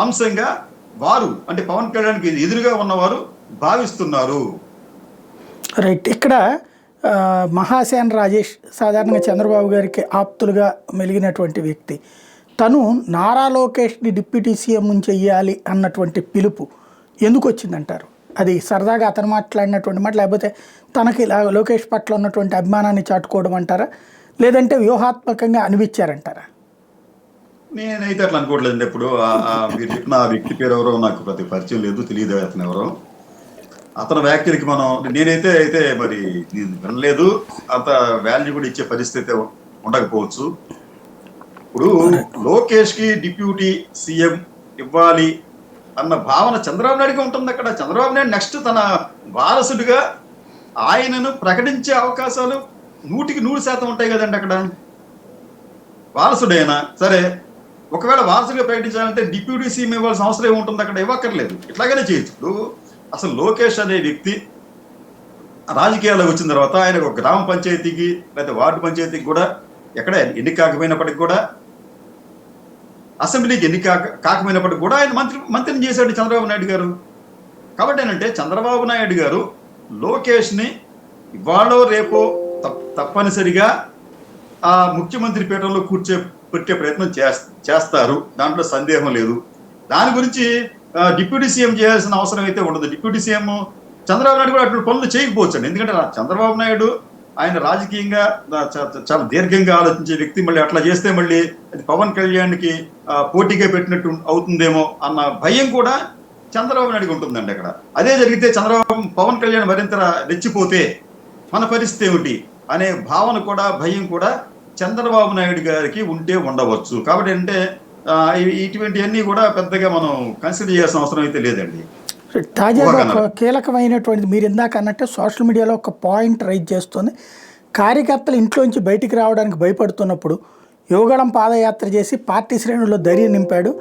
అంశంగా వారు అంటే పవన్ కళ్యాణ్కి ఎదురుగా ఉన్నవారు భావిస్తున్నారు. రైట్. ఇక్కడ మహాసేన రాజేష్ సాధారణంగా చంద్రబాబు గారికి ఆప్తులుగా మెలిగినటువంటి వ్యక్తి. తను నారా లోకేష్ని డిప్యూటీ సీఎం చెయ్యాలి అన్నటువంటి పిలుపు ఎందుకు వచ్చిందంటారు? అది సరదాగా అతను మాట్లాడినటువంటి మాట, లేకపోతే తనకి లోకేష్ పట్ల ఉన్నటువంటి అభిమానాన్ని చాటుకోవడం అంటారా, లేదంటే వ్యూహాత్మకంగా అనిపించారంటారా? నేనైతే అట్లా అనుకోవట్లేదండి. ఎప్పుడు మీరు చెప్పిన ఆ వ్యక్తి పేరు ఎవరో నాకు పరిచయం లేదు, తెలియదు అతను ఎవరో. అతని వ్యాఖ్యలకి నేనైతే మరి వినలేదు, అంత వాల్యూ కూడా ఇచ్చే పరిస్థితి ఉండకపోవచ్చు. ఇప్పుడు లోకేష్ కి డిప్యూటీ సీఎం ఇవ్వాలి అన్న భావన చంద్రబాబు నాయుడుగా ఉంటుంది. అక్కడ చంద్రబాబు నాయుడు నెక్స్ట్ తన వారసుడిగా ఆయనను ప్రకటించే అవకాశాలు 100% ఉంటాయి కదండి. అక్కడ వారసుడైనా సరే ఒకవేళ వారసుడిగా ప్రకటించాలంటే డిప్యూటీ సీఎం ఇవ్వాల్సిన అవసరం ఏముంటుంది? అక్కడ ఇవ్వక్కర్లేదు, ఇట్లాగనే చేయొచ్చు. ఇప్పుడు అసలు లోకేష్ అనే వ్యక్తి రాజకీయాల్లోకి వచ్చిన తర్వాత ఆయన ఒక గ్రామ పంచాయతీకి లేదా వార్డు పంచాయతీకి కూడా ఎక్కడ ఎన్నిక కాకపోయినప్పటికి కూడా, అసెంబ్లీకి ఎన్నిక కాకపోయినప్పటికి కూడా ఆయన మంత్రిని చేశాడు చంద్రబాబు నాయుడు గారు. కాబట్టి ఏంటంటే చంద్రబాబు నాయుడు గారు లోకేష్ని ఇవాళో రేపో తప్పనిసరిగా ఆ ముఖ్యమంత్రి పీఠంలో పెట్టే ప్రయత్నం చేస్తారు, దాంట్లో సందేహం లేదు. దాని గురించి డిప్యూటీ సీఎం చేయాల్సిన అవసరం అయితే ఉండదు. డిప్యూటీ సీఎం చంద్రబాబు నాయుడు కూడా అటువంటి పనులు చేయకపోవచ్చండి. ఎందుకంటే చంద్రబాబు నాయుడు ఆయన రాజకీయంగా చాలా దీర్ఘంగా ఆలోచించే వ్యక్తి. మళ్ళీ అట్లా చేస్తే మళ్ళీ అది పవన్ కళ్యాణ్కి పోటీగా పెట్టినట్టు అవుతుందేమో అన్న భయం కూడా చంద్రబాబు నాయుడుకి ఉంటుందండి అక్కడ. అదే జరిగితే పవన్ కళ్యాణ్ మరింత రెచ్చిపోతే మన పరిస్థితి ఏమిటి అనే భావన కూడా భయం కూడా చంద్రబాబు నాయుడు గారికి ఉండవచ్చు. కాబట్టి అంటే ఇటువంటివన్నీ కూడా పెద్దగా మనం కన్సిడర్ చేయాల్సిన అవసరం అయితే లేదండి. తాజాగా కీలకమైనటువంటిది మీరు ఇందాక అన్నట్టే సోషల్ మీడియాలో ఒక పాయింట్ రైజ్ చేస్తుంది. కార్యకర్తలు ఇంట్లోంచి బయటికి రావడానికి భయపడుతున్నప్పుడు యువగళం పాదయాత్ర చేసి పార్టీ శ్రేణుల్లో ధైర్యం నింపాడు.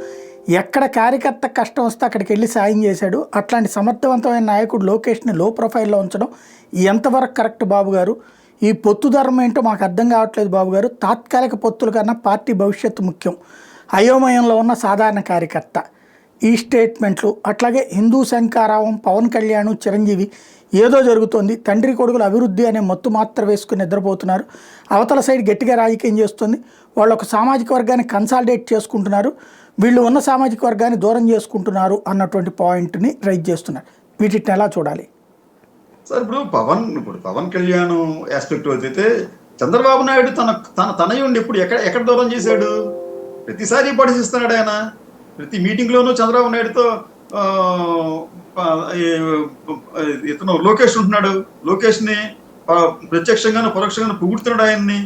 ఎక్కడ కార్యకర్త కష్టం వస్తే అక్కడికి వెళ్ళి సాయం చేశాడు. అట్లాంటి సమర్థవంతమైన నాయకుడు లోకేష్ని లో ప్రొఫైల్లో ఉంచడం ఎంతవరకు కరెక్ట్ బాబు గారు? ఈ పొత్తు ధర్మం ఏంటో మాకు అర్థం కావట్లేదు బాబు గారు. తాత్కాలిక పొత్తుల కన్నా పార్టీ భవిష్యత్తు ముఖ్యం. అయోమయంలో ఉన్న సాధారణ కార్యకర్త ఈ స్టేట్మెంట్లు, అట్లాగే హిందూ శంకారావం, పవన్ కళ్యాణ్, చిరంజీవి ఏదో జరుగుతోంది, తండ్రి కొడుకుల అభివృద్ధి అనే మత్తు మాత్ర వేసుకుని నిద్రపోతున్నారు, అవతల సైడ్ గట్టిగా రాజకీయం చేస్తుంది, వాళ్ళు ఒక సామాజిక వర్గాన్ని కన్సాలిడేట్ చేసుకుంటున్నారు, వీళ్ళు ఉన్న సామాజిక వర్గాన్ని దూరం చేసుకుంటున్నారు అన్నటువంటి పాయింట్ని రైజ్ చేస్తున్నారు. వీటిని ఎలా చూడాలి సార్? ఇప్పుడు పవన్ కళ్యాణ్ ఆస్పెక్ట్ అయితే చంద్రబాబు నాయుడు తనయుడిని ఎప్పుడు ఎక్కడ దూరం చేశాడు? ప్రతిసారి పరిశీలిస్తున్నాడు ఆయన. ప్రతి మీటింగ్లోనూ చంద్రబాబు నాయుడుతో ఇతను లోకేష్ ఉంటున్నాడు. లోకేష్ని ప్రత్యక్షంగాను పరోక్షంగాను పొగుడుతున్నాడు ఆయన్ని.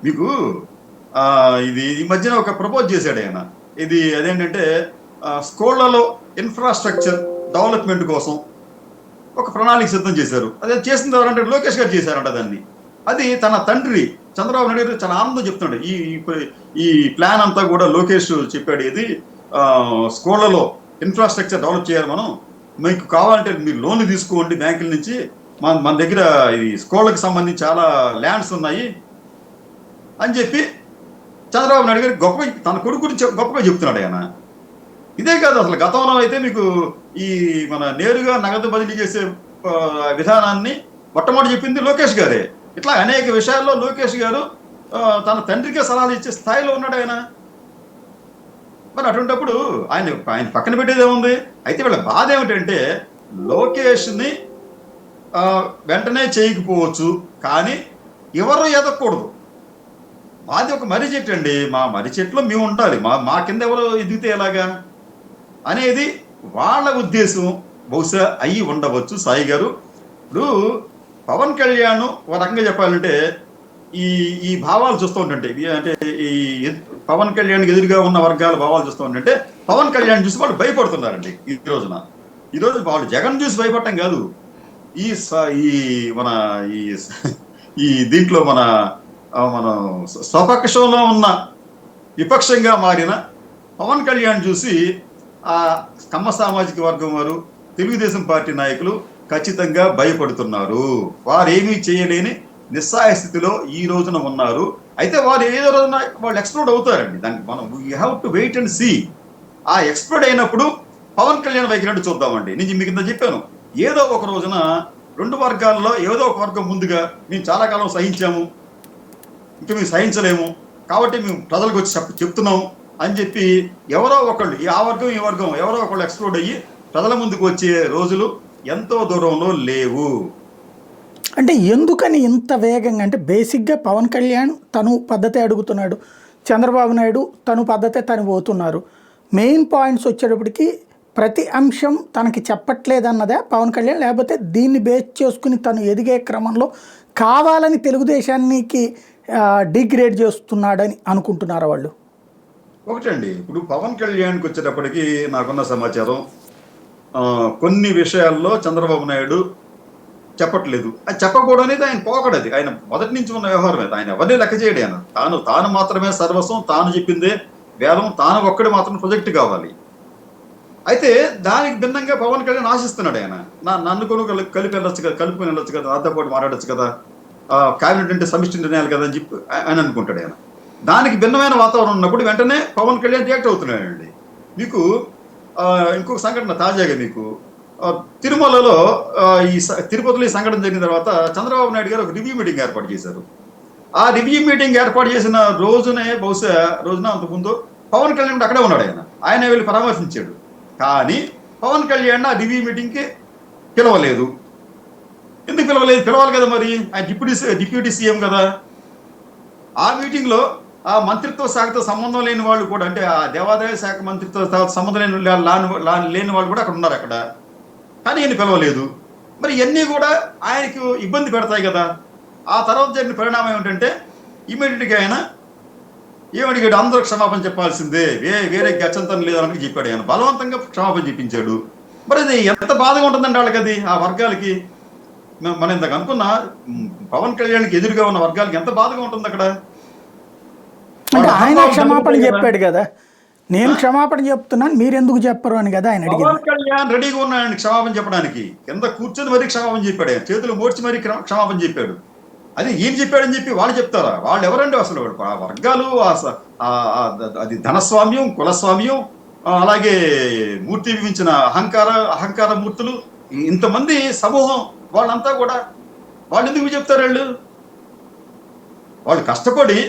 మీకు ఇది ఈ మధ్యన ఒక ప్రపోజ్ చేశాడు ఆయన. అదేంటంటే స్కూళ్లలో ఇన్ఫ్రాస్ట్రక్చర్ డెవలప్మెంట్ కోసం ఒక ప్రణాళిక సిద్ధం చేశారు. అదే చేసింది ఎవరంటే లోకేష్ గారు చేశారంట దాన్ని. అది తన తండ్రి చంద్రబాబు నాయుడు చాలా ఆనందం చెప్తున్నాడు. ఈ ప్లాన్ అంతా కూడా లోకేష్ చెప్పాడు. ఇది స్కూళ్లలో ఇన్ఫ్రాస్ట్రక్చర్ డెవలప్ చేయాలి, మనం మీకు కావాలంటే మీరు లోన్లు తీసుకోండి బ్యాంకుల నుంచి, మన దగ్గర ఈ స్కూళ్ళకి సంబంధించి చాలా ల్యాండ్స్ ఉన్నాయి అని చెప్పి చంద్రబాబు నాయుడు గారు గొప్ప తన కొడుకు గురించి గొప్పగా చెప్తున్నాడు ఆయన. ఇదే కాదు, అసలు గతంలో అయితే మీకు ఈ మన నేరుగా నగదు బదిలీ చేసే విధానాన్ని మొట్టమొదటి చెప్పింది లోకేష్ గారే. ఇట్లా అనేక విషయాల్లో లోకేష్ గారు తన తండ్రికే సలహాలు ఇచ్చే స్థాయిలో ఉన్నాడు ఆయన. మరి అటువంటిప్పుడు ఆయన పక్కన పెట్టేది ఏముంది? అయితే వీళ్ళ బాధ ఏమిటంటే లోకేష్ని వెంటనే చేయకపోవచ్చు, కానీ ఎవరు ఎదగకూడదు. మాది ఒక మర్రి చెట్టు అండి, మా మర్రి చెట్టులో మేము ఉండాలి, మా కింద ఎవరు ఎదిగితే ఎలాగా అనేది వాళ్ళ ఉద్దేశం బహుశా అయ్యి ఉండవచ్చు. సాయి గారు, ఇప్పుడు పవన్ కళ్యాణ్ ఒక రకంగా చెప్పాలంటే ఈ భావాలు చూస్తూ ఉంటుంటే, అంటే ఈ పవన్ కళ్యాణ్ ఎదురుగా ఉన్న వర్గాల భావాలు చూస్తూ ఉంటుంటే పవన్ కళ్యాణ్ చూసి వాళ్ళు భయపడుతున్నారండి. ఈ రోజు వాళ్ళు జగన్ చూసి భయపడటం కాదు, ఈ దీంట్లో మన స్వపక్షంలో ఉన్న విపక్షంగా మారిన పవన్ కళ్యాణ్ చూసి ఆ కమ్మ సామాజిక వర్గం వారు, తెలుగుదేశం పార్టీ నాయకులు ఖచ్చితంగా భయపడుతున్నారు. వారు ఏమీ చేయలేని నిస్సహాయ స్థితిలో ఈ రోజున ఉన్నారు. అయితే వారు ఏదో రోజున వాళ్ళు ఎక్స్ప్లోడ్ అవుతారండి. దానికి మనం we have to wait and see. ఆ ఎక్స్ప్లోడ్ అయినప్పుడు పవన్ కళ్యాణ్ వైఖరి చూద్దామండి. నేను మీకు ఇంత చెప్పాను, ఏదో ఒక రోజున రెండు వర్గాల్లో ఏదో ఒక వర్గం ముందుగా మేము చాలా కాలం సహించాము, ఇంకా మేము సహించలేము, కాబట్టి మేము ప్రజలకు వచ్చి చెప్తున్నాము అని చెప్పి ఎవరో ఒకళ్ళు, ఆ వర్గం ఈ వర్గం ఎవరో ఒకళ్ళు ఎక్స్ప్లోడ్ అయ్యి ప్రజల ముందుకు వచ్చే రోజులు ఎంతో దూరంలో లేవు. అంటే ఎందుకని ఇంత వేగంగా? అంటే బేసిక్గా పవన్ కళ్యాణ్ తను పద్ధతి అడుగుతున్నాడు, చంద్రబాబు నాయుడు తను పద్ధతే తను పోతున్నారు. మెయిన్ పాయింట్స్ వచ్చేటప్పటికి ప్రతి అంశం తనకి చెప్పట్లేదన్నదే పవన్ కళ్యాణ్, లేకపోతే దీన్ని బేస్ చేసుకుని తను ఎదిగే క్రమంలో కావాలని తెలుగుదేశానికి డిగ్రేడ్ చేస్తున్నాడని అనుకుంటున్నారా వాళ్ళు? ఒకటండి, ఇప్పుడు పవన్ కళ్యాణ్కి వచ్చేటప్పటికి నాకున్న సమాచారం కొన్ని విషయాల్లో చంద్రబాబు నాయుడు చెప్పట్లేదు. అది చెప్పకూడదు అనేది ఆయన పోకడది, ఆయన మొదటి నుంచి ఉన్న వ్యవహారం అది. ఆయన ఎవరిని లెక్క చేయడు. ఆయన తాను మాత్రమే సర్వస్వం, తాను చెప్పిందే వేదం, తాను ఒక్కడి మాత్రం ప్రొజెక్ట్ కావాలి. అయితే దానికి భిన్నంగా పవన్ కళ్యాణ్ ఆశిస్తున్నాడు. ఆయన నన్ను కలిపి వెళ్ళొచ్చు కదా, నాతో పాటు మాట్లాడచ్చు కదా, క్యాబినెట్ అంటే సమిష్టి నిర్ణయాలు కదా అని చెప్పి ఆయన అనుకుంటాడు. ఆయన దానికి భిన్నమైన వాతావరణం ఉన్నప్పుడు వెంటనే పవన్ కళ్యాణ్ రియాక్ట్ అవుతున్నాడండి. మీకు ఇంకొక సంఘటన తాజాగా మీకు తిరుమలలో తిరుపతిలో ఈ సంఘటన జరిగిన తర్వాత చంద్రబాబు నాయుడు గారు ఒక రివ్యూ మీటింగ్ ఏర్పాటు చేశారు. ఆ రివ్యూ మీటింగ్ ఏర్పాటు చేసిన రోజునే రోజున అంతకుముందు పవన్ కళ్యాణ్ అక్కడే ఉన్నాడు. ఆయన వెళ్ళి పరామర్శించాడు. కానీ పవన్ కళ్యాణ్ ఆ రివ్యూ మీటింగ్కి పిలవలేదు. ఎందుకు పిలవలేదు? పిలవాలి కదా, మరి ఆయన డిప్యూటీ సీఎం కదా. ఆ మీటింగ్లో ఆ మంత్రిత్వ శాఖతో సంబంధం లేని వాళ్ళు కూడా, అంటే ఆ దేవాదాయ శాఖ మంత్రిత్వ సంబంధం లేని వాళ్ళు కూడా అక్కడ ఉన్నారు అక్కడ. కానీ ఈయన పిలవలేదు. మరి ఇవన్నీ కూడా ఆయనకు ఇబ్బంది పెడతాయి కదా. ఆ తర్వాత జరిగిన పరిణామం ఏమిటంటే ఇమీడియట్గా ఆయన ఏమడిగాడు, అందరూ క్షమాపణ చెప్పాల్సిందే, వేరే గచ్చంతరం లేదని చెప్పాడు. ఆయన బలవంతంగా క్షమాపణ చెప్పించాడు. మరి అది ఎంత బాధగా ఉంటుందండి వాళ్ళకి, అది ఆ వర్గాలకి. మనం ఇంతకు అనుకున్న పవన్ కళ్యాణ్కి ఎదురుగా ఉన్న వర్గాలకి ఎంత బాధగా ఉంటుంది అక్కడ. అంటే ఆయన క్షమాపణ చెప్పాడు కదా, నేను క్షమాపణ చెప్తున్నాను మీరెందుకు చెప్పరు అని కదా ఆయన అడిగారు. పవన్ కళ్యాణ్ రెడీగా ఉన్నాడు క్షమాపణ చెప్పడానికి. కింద కూర్చొని మరీ క్షమాపణ చెప్పాడు, ఆయన చేతులు మోడ్చి మరీ క్షమాపణ చెప్పాడు. అది ఈయన చెప్పాడని చెప్పి వాళ్ళు చెప్తారా? వాళ్ళు ఎవరండి అసలు? ఆ వర్గాలు, అది ధనస్వామ్యం, కులస్వామ్యం, అలాగే మూర్తి మించిన అహంకార మూర్తులు, ఇంతమంది సమూహం వాళ్ళంతా కూడా వాళ్ళు ఎందుకు చెప్తారు? వాళ్ళు కష్టపడి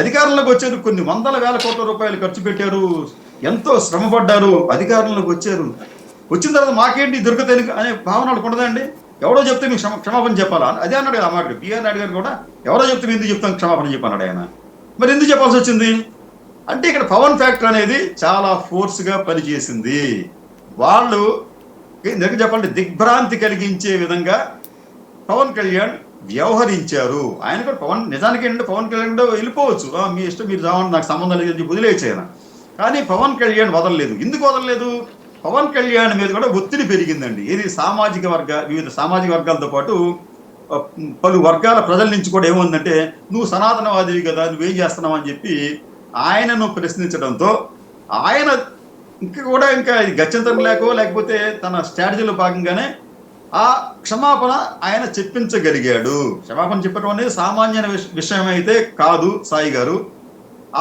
అధికారంలోకి వచ్చారు, కొన్ని వందల వేల కోట్ల రూపాయలు ఖర్చు పెట్టారు, ఎంతో శ్రమపడ్డారు, అధికారంలోకి వచ్చారు. వచ్చిన తర్వాత మాకేంటి దొరుకుతాయి అనే భావన ఉండదండి. ఎవరో చెప్తే మీకు క్షమాపణ చెప్పాలా? అదే అన్నాడు కదా ఆ మాట. బిఆర్ నాయుడు గారు కూడా ఎవరో చెప్తే ఎందుకు చెప్తాను క్షమాపణ చెప్పన్నాడు ఆయన. మరి ఎందుకు చెప్పాల్సి వచ్చింది అంటే ఇక్కడ పవన్ ఫ్యాక్టర్ అనేది చాలా ఫోర్స్గా పనిచేసింది. వాళ్ళు ఎందుకు చెప్పాలంటే దిగ్భ్రాంతి కలిగించే విధంగా పవన్ కళ్యాణ్ వ్యవహరించారు. ఆయన కూడా నిజానికి ఏంటంటే పవన్ కళ్యాణ్ వెళ్ళిపోవచ్చు, మీ ఇష్టం, మీరు రావండి, నాకు సంబంధం లేదని చెప్పి వదిలేసాయన. కానీ పవన్ కళ్యాణ్ వదలలేదు. ఎందుకు వదలలేదు? పవన్ కళ్యాణ్ మీద కూడా ఒత్తిడి పెరిగిందండి. ఇది వివిధ సామాజిక వర్గాలతో పాటు పలు వర్గాల ప్రజల నుంచి కూడా ఏముందంటే, నువ్వు సనాతనవాదివి కదా, నువ్వేం చేస్తున్నావు అని చెప్పి ఆయనను ప్రశ్నించడంతో ఆయన ఇంకా గత్యంతరం లేకపోతే తన స్ట్రాటజీలో భాగంగానే ఆ క్షమాపణ ఆయన చెప్పించగలిగాడు. క్షమాపణ చెప్పడం అనేది సామాన్య విషయం అయితే కాదు సాయి గారు.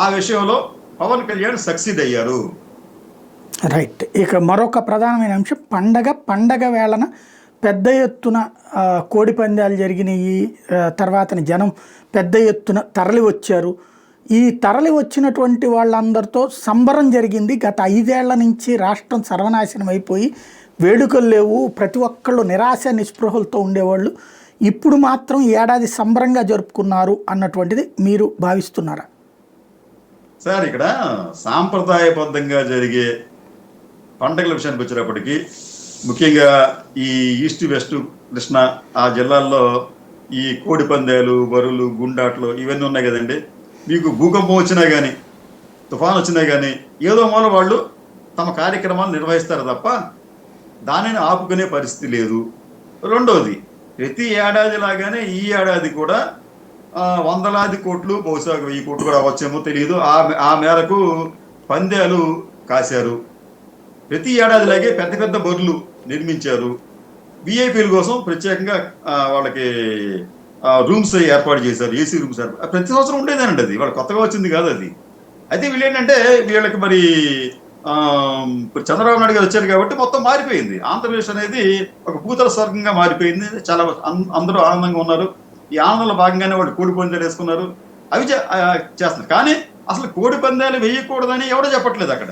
ఆ విషయంలో పవన్ కళ్యాణ్ సక్సీడ్ అయ్యారు. రైట్. ఇక మరొక ప్రధానమైన అంశం పండగ వేళన పెద్ద ఎత్తున కోడి పందాలు జరిగినాయి. తర్వాత జనం పెద్ద ఎత్తున తరలి వచ్చారు. ఈ తరలి వచ్చినటువంటి వాళ్ళందరితో సంబరం జరిగింది. గత 5 ఏళ్ల నుంచి రాష్ట్రం సర్వనాశనం అయిపోయి వేడుకలు లేవు, ప్రతి ఒక్కళ్ళు నిరాశ నిస్పృహలతో ఉండేవాళ్ళు. ఇప్పుడు మాత్రం ఏడాది సంబరంగా జరుపుకున్నారు అన్నటువంటిది మీరు భావిస్తున్నారా? సార్, ఇక్కడ సాంప్రదాయబద్ధంగా జరిగే పండుగల విషయానికి వచ్చేటప్పటికి ముఖ్యంగా ఈ ఈస్ట్ వెస్ట్ కృష్ణ ఆ జిల్లాల్లో ఈ కోడి పందాలు, బరులు, గుండాట్లు ఇవన్నీ ఉన్నాయి కదండి. మీకు భూకంపం వచ్చినా కానీ, తుఫాన్ వచ్చినా కానీ ఏదో మూల వాళ్ళు తమ కార్యక్రమాలు నిర్వహిస్తారు తప్ప దానిని ఆపుకునే పరిస్థితి లేదు. రెండవది, ప్రతి ఏడాది లాగానే ఈ ఏడాది కూడా వందలాది కోట్లు, బహుశా 1000 కోట్లు కూడా వచ్చేమో తెలియదు, ఆ మేరకు పందాలు కాశారు. ప్రతి ఏడాదిలాగే పెద్ద పెద్ద బరులు నిర్మించారు. విఐపీల కోసం ప్రత్యేకంగా వాళ్ళకి రూమ్స్ ఏర్పాటు చేశారు, ఏసీ రూమ్స్ ఏర్పాటు. ప్రతి సంవత్సరం ఉండేదేనండి, అది వాళ్ళు కొత్తగా వచ్చింది కాదు అది. అయితే వీళ్ళు ఏంటంటే వీళ్ళకి మరి ఇప్పుడు చంద్రబాబు నాయుడు గారు వచ్చారు కాబట్టి మొత్తం మారిపోయింది. ఆంధ్రప్రదేశ్ అనేది ఒక భూతల స్వర్గంగా మారిపోయింది. చాలా అందరూ ఆనందంగా ఉన్నారు. ఈ ఆనందంలో భాగంగానే వాళ్ళు కోడి పందాలు వేసుకున్నారు, అవి చేస్తున్నారు. కానీ అసలు కోడి పందాలు వేయకూడదని ఎవరో చెప్పట్లేదు అక్కడ.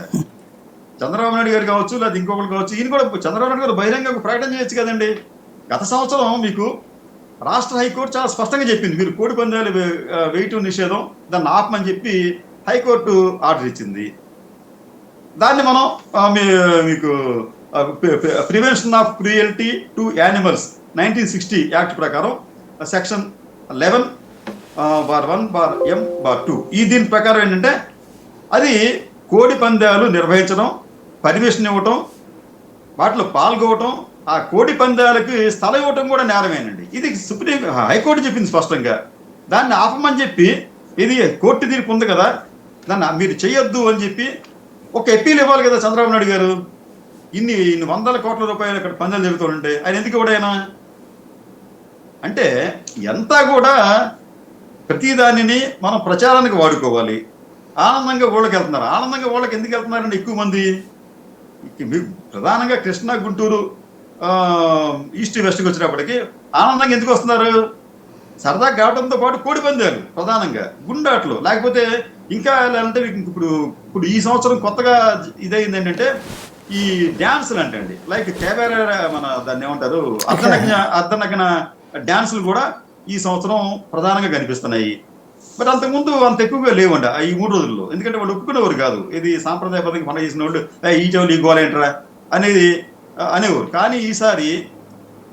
చంద్రబాబు నాయుడు గారు కావచ్చు, లేదా ఇంకొకరు కావచ్చు, ఈయన కూడా చంద్రబాబు నాయుడు గారు బహిరంగ ప్రకటన చేయొచ్చు కదండి. గత సంవత్సరం మీకు రాష్ట్ర హైకోర్టు చాలా స్పష్టంగా చెప్పింది, మీరు కోడి పందాలు వేయటం నిషేధం, దాన్ని ఆపమని చెప్పి హైకోర్టు ఆర్డర్ ఇచ్చింది. దాన్ని మనం మీకు prevention of cruelty to animals 1960 act ప్రకారం సెక్షన్ 11(1)(m)(2 దీని ప్రకారం ఏంటంటే అది కోడి పందాలు నిర్వహించడం, పర్మిషన్ ఇవ్వటం, వాటిలో పాల్గొవటం, ఆ కోడి పందాలకి స్థలం ఇవ్వటం కూడా నేరమేనండి. ఇది హైకోర్టు చెప్పింది స్పష్టంగా. దాన్ని ఆపమని చెప్పి, ఇది కోర్టు తీర్పు ఉంది కదా, దాన్ని మీరు చేయొద్దు అని చెప్పి ఒక అప్పీల్ ఇవ్వాలి కదా చంద్రబాబు నాయుడు గారు. ఇన్ని 100 కోట్ల రూపాయలు ఇక్కడ పందాలు జరుగుతుంటే ఆయన ఎందుకు ఇవ్వడైనా? అంటే ఎంత కూడా ప్రతిదానిని మనం ప్రచారానికి వాడుకోవాలి. ఆనందంగా ఊళ్ళకి వెళ్తున్నారు. ఆనందంగా ఊళ్ళకి ఎందుకు వెళ్తున్నారండి ఎక్కువ మంది? ప్రధానంగా కృష్ణా, గుంటూరు, ఈస్ట్ వెస్ట్కి వచ్చినప్పటికీ ఆనందంగా ఎందుకు వస్తున్నారు? సరదా కావడంతో పాటు కోడి పందాలు ప్రధానంగా, గుండాట్లు, లేకపోతే ఇంకా అంటే ఇప్పుడు ఈ సంవత్సరం కొత్తగా ఇదైంది ఏంటంటే ఈ డ్యాన్సులు అంటండి, లైక్ కేబేర, మన దాన్ని ఏమంటారు, అర్ధనగ్న డ్యాన్సులు కూడా ఈ సంవత్సరం ప్రధానంగా కనిపిస్తున్నాయి. మరి అంతకుముందు అంత ఎక్కువగా లేవండి ఈ 3 రోజుల్లో. ఎందుకంటే వాళ్ళు ఒప్పుకునేవారు కాదు, ఇది సాంప్రదాయబద్ధంగా పండుగ చేసిన వాళ్ళు ఈ చెవులు ఈ గోలేంట్రా అనేది అనేవారు. కానీ ఈసారి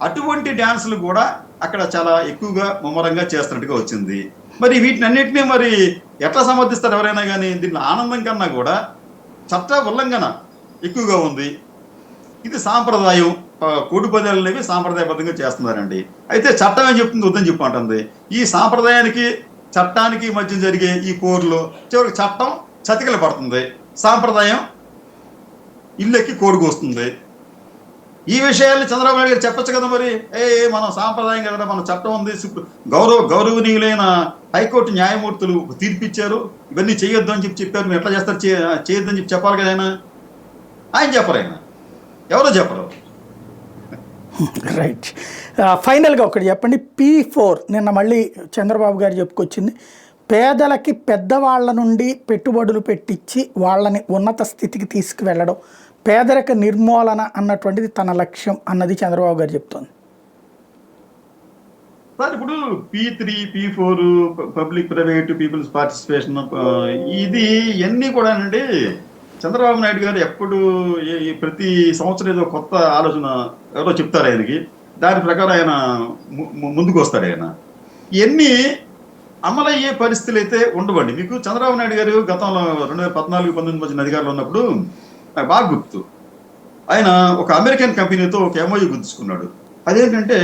అటువంటి డ్యాన్సులు కూడా అక్కడ చాలా ఎక్కువగా ముమ్మరంగా చేస్తున్నట్టుగా వచ్చింది. మరి వీటిని అన్నింటినీ మరి ఎట్లా సమర్థిస్తారు ఎవరైనా కానీ? దీంట్లో ఆనందం కన్నా కూడా చట్ట ఉల్లంఘన ఎక్కువగా ఉంది. ఇది సాంప్రదాయం, కోడి పందాలు అనేవి సాంప్రదాయబద్ధంగా చేస్తున్నారండి. అయితే చట్టం ఏం చెప్తుంది? వద్దని చెప్పంటుంది. ఈ సాంప్రదాయానికి చట్టానికి మధ్య జరిగే ఈ పోరులో చివరికి చట్టం చతికిల పడుతుంది, సాంప్రదాయం ఇల్లెక్కి కోడుకొస్తుంది. ఈ విషయాన్ని చంద్రబాబు నాయుడు గారు చెప్పచ్చు కదా. మరి మనం సాంప్రదాయం కదా, మన చట్టం ఉంది, గౌరవనీయులైన హైకోర్టు న్యాయమూర్తులు తీర్పిచ్చారు, ఇవన్నీ చేయొద్దు అని చెప్పారు, మీరు ఎట్లా చేస్తారు, చేయొద్దని చెప్పి చెప్పాలి కదా. ఆయన చెప్పరు, ఆయన ఎవరో చెప్పరు. రైట్. ఫైనల్గా ఒకటి చెప్పండి, P4 నిన్న మళ్ళీ చంద్రబాబు గారు చెప్పుకొచ్చింది, పేదలకి పెద్దవాళ్ళ నుండి పెట్టుబడులు పెట్టించి వాళ్ళని ఉన్నత స్థితికి తీసుకువెళ్ళడం, పేదరిక నిర్మూలన అన్నటువంటిది తన లక్ష్యం అన్నది చంద్రబాబు గారు చెప్తోంది. సార్ ఇప్పుడు P3, P4 public private peoples participation ఇది ఇవన్నీ కూడా అండి చంద్రబాబు నాయుడు గారు ఎప్పుడు ప్రతి సంవత్సరం ఏదో కొత్త ఆలోచన ఎవరో చెప్తారు ఆయనకి, దాని ప్రకారం ఆయన ముందుకు వస్తాడు. ఆయన ఇవన్నీ అమలయ్యే పరిస్థితులు అయితే ఉండవండి. మీకు చంద్రబాబు నాయుడు గారు గతంలో 2014-19 మధ్య అధికారంలో ఉన్నప్పుడు నాకు బాగా గుర్తు, ఆయన ఒక అమెరికన్ కంపెనీతో ఒక MOU గుర్తుకున్నాడు. అదేంటంటే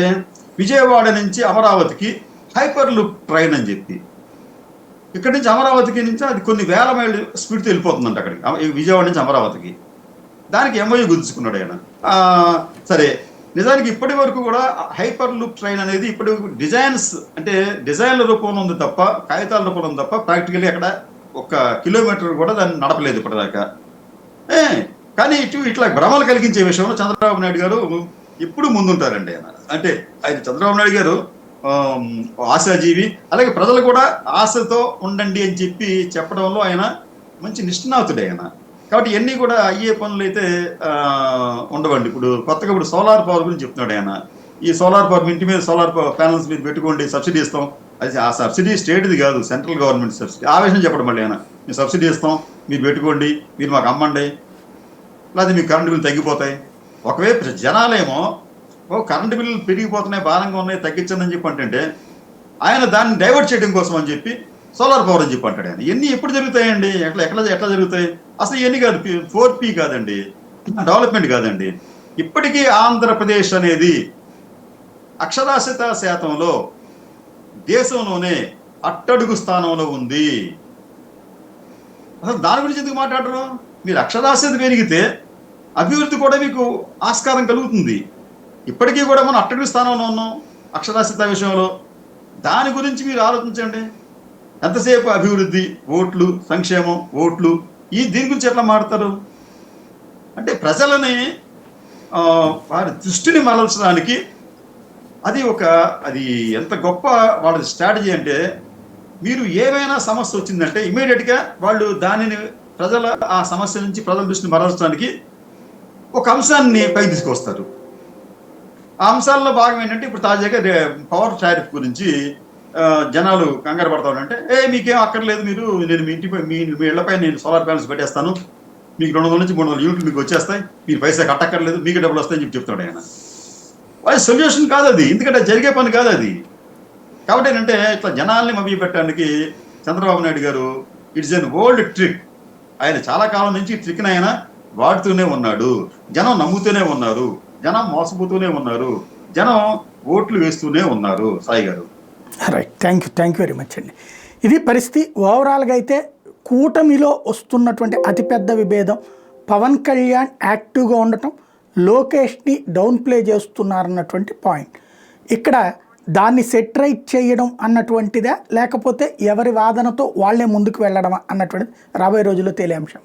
విజయవాడ నుంచి అమరావతికి హైపర్ లూప్ ట్రైన్ అని చెప్పి, ఇక్కడి నుంచి అమరావతికి నుంచి అది కొన్ని వేల మైళ్ళ స్పీడ్తో వెళ్ళిపోతుందంట అక్కడికి, విజయవాడ నుంచి అమరావతికి. దానికి MOU గుర్తుకున్నాడు ఆయన. సరే, నిజానికి ఇప్పటి వరకు కూడా హైపర్ లూప్ ట్రైన్ అనేది ఇప్పుడు డిజైన్స్ అంటే డిజైన్ల రూపంలో ఉంది తప్ప, కాగితాల రూపంలో ఉంది తప్ప ప్రాక్టికల్లీ అక్కడ 1 కిలోమీటర్ కూడా దాన్ని నడపలేదు ఇప్పటిదాకా. కానీ ఇట్లా భ్రమలు కలిగించే విషయంలో చంద్రబాబు నాయుడు గారు ఎప్పుడు ముందుంటారండి. ఆయన చంద్రబాబు నాయుడు గారు ఆశాజీవి, అలాగే ప్రజలు కూడా ఆశతో ఉండండి అని చెప్పి చెప్పడంలో ఆయన మంచి నిష్ణాతుడే ఆయన. కాబట్టి ఇవన్నీ కూడా అయ్యే పనులు అయితే ఉండవండి. ఇప్పుడు కొత్తగా సోలార్ పవర్ గురించి చెప్తున్నాడు ఆయన. ఈ సోలార్ పవర్ ఇంటి మీద సోలార్ పవర్ ప్యానల్స్ మీద పెట్టుకోండి, సబ్సిడీ ఇస్తాం. అది ఆ సబ్సిడీ స్టేట్ది కాదు, సెంట్రల్ గవర్నమెంట్ సబ్సిడీ. ఆ విషయం చెప్పడం మళ్ళీ ఆయన, మేము సబ్సిడీ ఇస్తాం, మీరు పెట్టుకోండి, మీరు మాకు అమ్మండి, లేకపోతే మీకు కరెంటు బిల్లు తగ్గిపోతాయి. ఒకవైపు జనాలేమో కరెంటు బిల్లులు పెరిగిపోతున్నాయి, భారంగా ఉన్నాయి, తగ్గించండి అని చెప్పి అంటే ఆయన దాన్ని డైవర్ట్ చేయడం కోసం అని చెప్పి సోలార్ పవర్ అని చెప్పి అంటాడు ఆయన. ఇవన్నీ ఎప్పుడు జరుగుతాయండి? ఎట్లా జరుగుతాయి? అసలు ఇవన్నీ కాదు, 4P కాదండి, డెవలప్మెంట్ కాదండి. ఇప్పటికీ ఆంధ్రప్రదేశ్ అనేది అక్షరాస్యత శాతంలో దేశంలోనే అట్టడుగు స్థానంలో ఉంది. అసలు దాని గురించి ఎందుకు మాట్లాడరు? మీరు అక్షరాస్యత పెరిగితే అభివృద్ధి కూడా మీకు ఆస్కారం కలుగుతుంది. ఇప్పటికీ కూడా మనం అట్టడుగు స్థానంలో ఉన్నాం అక్షరాస్యత విషయంలో. దాని గురించి మీరు ఆలోచించండి. ఎంతసేపు అభివృద్ధి, ఓట్లు, సంక్షేమం, ఓట్లు, దీని గురించి ఎట్లా మాట్లాడతారు? అంటే ప్రజలని వారి దృష్టిని మరల్చడానికి అది ఎంత గొప్ప వాళ్ళ స్ట్రాటజీ అంటే, మీరు ఏమైనా సమస్య వచ్చిందంటే ఇమీడియట్గా వాళ్ళు దానిని ఆ సమస్య నుంచి ప్రజల దృష్టిని మరల్చడానికి ఒక అంశాన్ని పైకి తీసుకొస్తారు. ఆ అంశాల్లో భాగం ఏంటంటే ఇప్పుడు తాజాగా పవర్ టారిఫ్ గురించి జనాలు కంగారు పడతారంటే, మీకేం అక్కర్లేదు, నేను మీ ఇళ్లపై నేను సోలార్ ప్యానల్స్ పెట్టేస్తాను, మీకు 200 నుంచి 300 యూనిట్లు మీకు వచ్చేస్తాయి, మీరు పైసా కట్టక్కర్లేదు, మీకు డబ్బులు వస్తాయని చెప్పి చెప్తాడు ఆయన. అది సొల్యూషన్ కాదు, అది ఎందుకంటే జరిగే పని కాదు అది. కాబట్టి ఏంటంటే ఇట్లా జనాల్ని మభ్య పెట్టడానికి చంద్రబాబు నాయుడు గారు ఇట్స్ ఎన్ ఓల్డ్ ట్రిక్. ఆయన చాలా కాలం నుంచి ఈ ట్రిక్ని ఆయన వాడుతూనే ఉన్నాడు. జనం నమ్ముతూనే ఉన్నారు, జనం మోసపోతూనే ఉన్నారు, జనం ఓట్లు వేస్తూనే ఉన్నారు. సాయి గారు, right, thank you very much అండి. ఇది పరిస్థితి. ఓవరాల్గా అయితే కూటమిలో వస్తున్నటువంటి అతిపెద్ద విభేదం పవన్ కళ్యాణ్ యాక్టివ్గా ఉండటం, లోకేష్ని డౌన్ ప్లే చేస్తున్నారన్నటువంటి పాయింట్. ఇక్కడ దాన్ని సెటరైట్ చేయడం అన్నటువంటిదా, లేకపోతే ఎవరి వాదనతో వాళ్లే ముందుకు వెళ్ళడమా అన్నటువంటిది రాబోయే రోజుల్లో తేలే అంశం.